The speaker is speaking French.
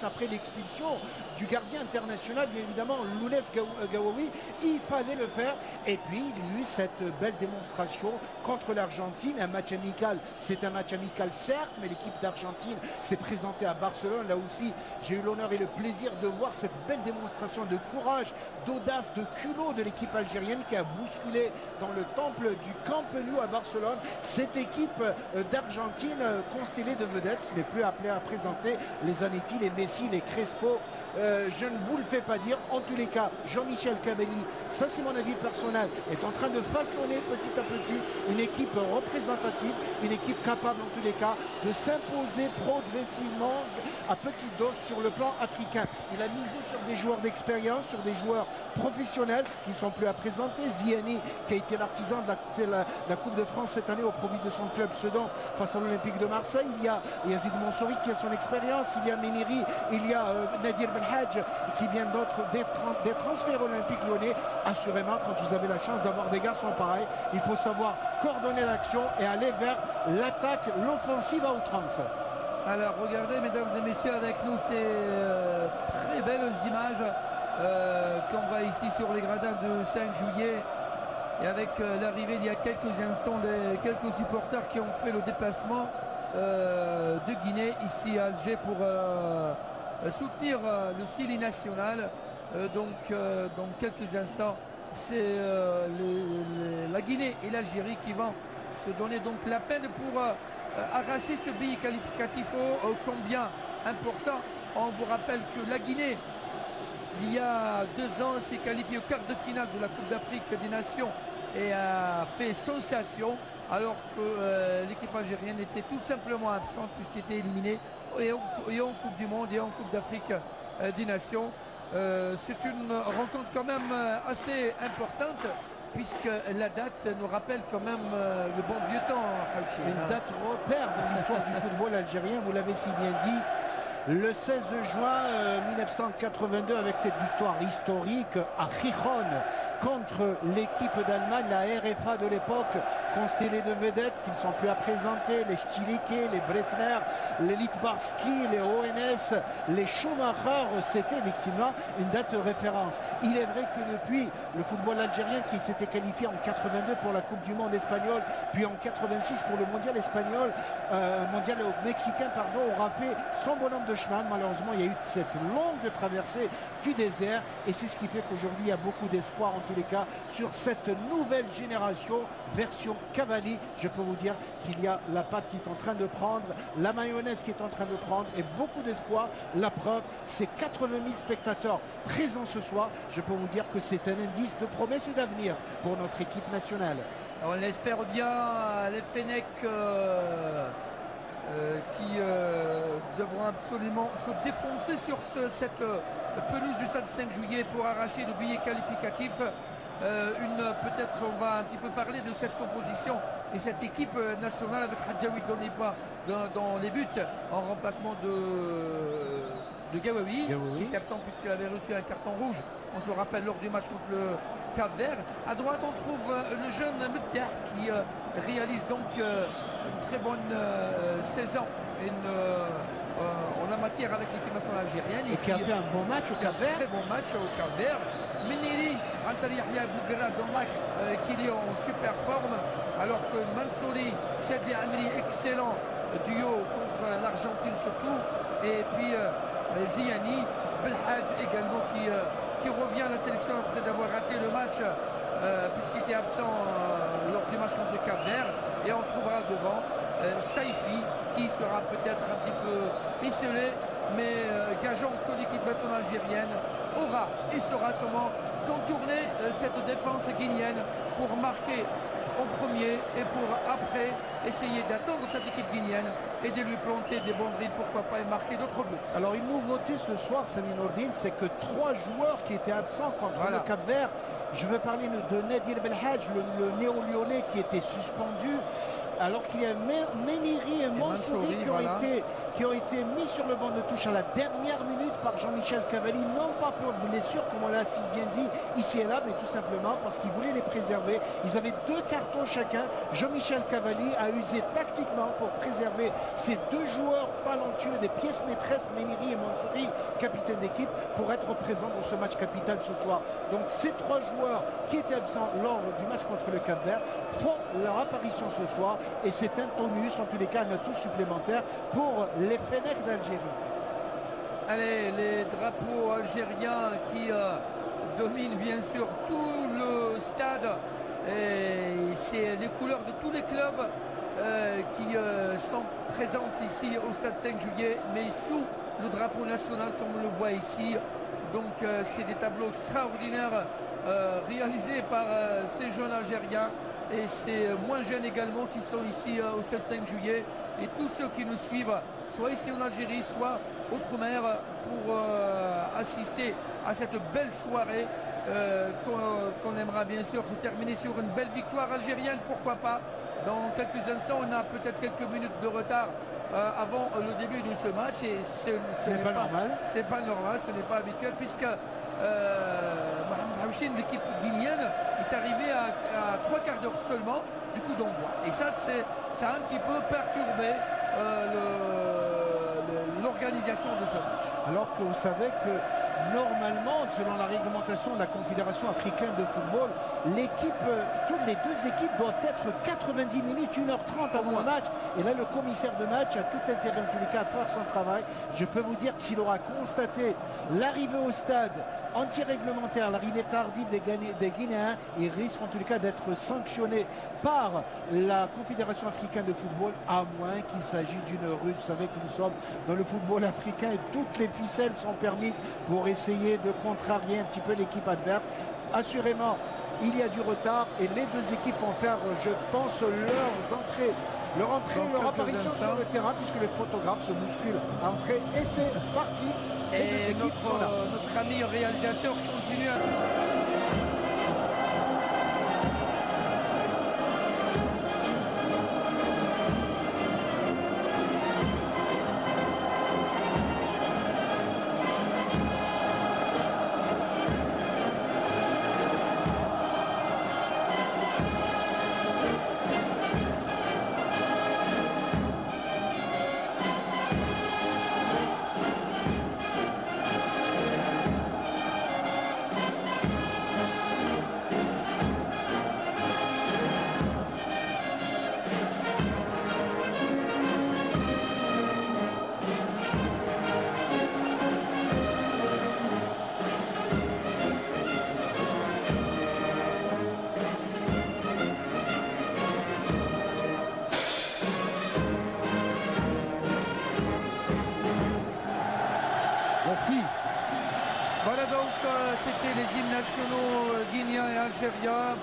après l'expulsion du gardien international, bien évidemment, Lounès Gawawi, il fallait le faire. Et puis, il y a eu cette belle démonstration contre l'Argentine. Un match amical, c'est un match amical certes, mais l'équipe d'Argentine s'est présentée à Barcelone. Là aussi, j'ai eu l'honneur et le plaisir de voir cette belle démonstration de courage, d'audace, de culot de l'équipe algérienne qui a bousculé dans le temple du Camp Nou à Barcelone cette équipe d'Argentine constellée de vedettes. Je n'ai plus appelé à présenter les Zanetti, les Messi, les Crespo. Je ne vous le fais pas dire. En tous les cas, Jean-Michel Cavalli, ça c'est mon avis personnel, est en train de façonner petit à petit une équipe représentative, une équipe capable en tous les cas de s'imposer progressivement à petite dose sur le plan africain. Il a misé sur des joueurs d'expérience, sur des joueurs professionnels qui ne sont plus à présenter. Ziani, qui a été l'artisan de la Coupe de France cette année au profit de son club Sedan face à l'Olympique de Marseille. Il y a Yazid Mansouri qui a son expérience, il y a Méniri, il y a Nadir Belhadj qui vient des transferts olympiques lyonnais. Assurément, quand vous avez la chance d'avoir des garçons pareils, il faut savoir coordonner l'action et aller vers l'attaque, l'offensive à outrance. Alors regardez mesdames et messieurs avec nous ces très belles images qu'on voit ici sur les gradins de 5 juillet et avec l'arrivée il y a quelques instants de quelques supporters qui ont fait le déplacement de Guinée ici à Alger pour soutenir le Sili national. Donc dans quelques instants c'est la Guinée et l'Algérie qui vont se donner donc la peine pour arracher ce billet qualificatif combien important. On vous rappelle que la Guinée il y a 2 ans s'est qualifiée au quart de finale de la Coupe d'Afrique des Nations et a fait sensation alors que l'équipe algérienne était tout simplement absente puisqu'elle était éliminée et en Coupe du Monde et en Coupe d'Afrique des Nations. C'est une rencontre quand même assez importante puisque la date nous rappelle quand même le bon vieux temps. Une date repère dans l'histoire du football algérien, vous l'avez si bien dit. Le 16 juin 1982 avec cette victoire historique à Gijón contre l'équipe d'Allemagne, la RFA de l'époque, constellée de vedettes qui ne sont plus à présenter, les Stilike, les Bretner, les Litbarski, les ONS, les Schumacher, c'était effectivement une date de référence. Il est vrai que depuis, le football algérien qui s'était qualifié en 82 pour la Coupe du Monde espagnole, puis en 86 pour le mondial espagnol, mondial mexicain, pardon, aura fait son bonhomme de chemin. Malheureusement, il y a eu cette longue traversée du désert et c'est ce qui fait qu'aujourd'hui, il y a beaucoup d'espoir en tous les cas sur cette nouvelle génération version Cavalli. Je peux vous dire qu'il y a la pâte qui est en train de prendre, la mayonnaise qui est en train de prendre et beaucoup d'espoir. La preuve, c'est 80 000 spectateurs présents ce soir. Je peux vous dire que c'est un indice de promesse et d'avenir pour notre équipe nationale. On l'espère bien, les Fennecs qui devront absolument se défoncer sur cette pelouse du stade 5 juillet pour arracher le billet qualificatif. Peut-être on va un petit peu parler de cette composition et cette équipe nationale avec Hadjaoui Donipa dans les buts en remplacement de Gawawi, qui est absent puisqu'il avait reçu un carton rouge, on se rappelle, lors du match contre le Cap-Vert. À droite on trouve le jeune Mefter qui réalise donc une très bonne saison en la matière avec l'équipe nationale algérienne et qui a fait un bon match au Cap-Vert. Très bon match au Cap-Vert. Meniri, Antali Yahya Bougra dans l'axe qui est en super forme, alors que Mansouri, Chadli Amri, excellent duo contre l'Argentine surtout, et puis Ziani, Belhadj également qui revient à la sélection après avoir raté le match puisqu'il était absent lors du match contre le Cap-Vert, et on trouvera devant Saifi qui sera peut-être un petit peu isolé, mais gageons que l'équipe nationale algérienne aura et saura comment contourner cette défense guinéenne pour marquer en premier et pour après essayer d'attendre cette équipe guinéenne et de lui planter des bons drills, pourquoi pas, et marquer d'autres buts. Alors une nouveauté ce soir, Sami Nourdine, c'est que 3 joueurs qui étaient absents contre le Cap-Vert. Je veux parler de Nadir Belhadj, le néo-lyonnais qui était suspendu, alors qu'il y a Meniri et Mansouri qui ont été mis sur le banc de touche à la dernière minute par Jean-Michel Cavalli, non pas pour blessure comme on l'a si bien dit ici et là, mais tout simplement parce qu'il voulait les préserver. Ils avaient 2 cartons chacun. Jean-Michel Cavalli a usé tactiquement tactiquement pour préserver ces deux joueurs talentueux, des pièces maîtresses, Meniri et Mansouri, capitaine d'équipe, pour être présents dans ce match capital ce soir. Donc ces trois joueurs qui étaient absents lors du match contre le Cap-Vert font leur apparition ce soir et c'est un tonus, en tous les cas un atout supplémentaire pour les Fennecs d'Algérie. Allez, les drapeaux algériens qui dominent bien sûr tout le stade. C'est les couleurs de tous les clubs qui sont présentes ici au stade 5 juillet, mais sous le drapeau national comme on le voit ici. Donc c'est des tableaux extraordinaires réalisés par ces jeunes Algériens et ces moins jeunes également qui sont ici au stade 5 juillet. Et tous ceux qui nous suivent, soit ici en Algérie, soit outre-mer, pour assister à cette belle soirée qu'on aimera bien sûr se terminer sur une belle victoire algérienne, pourquoi pas. Dans quelques instants, on a peut-être quelques minutes de retard avant le début de ce match et ce n'est pas normal. C'est pas normal, ce n'est pas habituel puisque Mohamed Haouchine, l'équipe guinéenne, est arrivée à 3 quarts d'heure seulement du coup d'envoi. Et ça a un petit peu perturbé l'organisation de ce match. Alors que vous savez que normalement, selon la réglementation de la Confédération africaine de football, toutes les deux équipes doivent être 90 minutes, 1h30 avant le match. Et là, le commissaire de match a tout intérêt, en tous les cas, à faire son travail. Je peux vous dire qu'il aura constaté l'arrivée au stade anti-réglementaire, l'arrivée tardive des Guinéens, il risque en tous les cas d'être sanctionné par la Confédération africaine de football, à moins qu'il s'agisse d'une ruse. Vous savez que nous sommes dans le football africain et toutes les ficelles sont permises pour essayer de contrarier un petit peu l'équipe adverse. Assurément, il y a du retard et les deux équipes vont faire, je pense, leur apparition sur le terrain, puisque les photographes se bousculent à entrer et c'est parti. Et notre ami réalisateur continue à... Voilà donc, c'était les hymnes nationaux guinéens et algériens.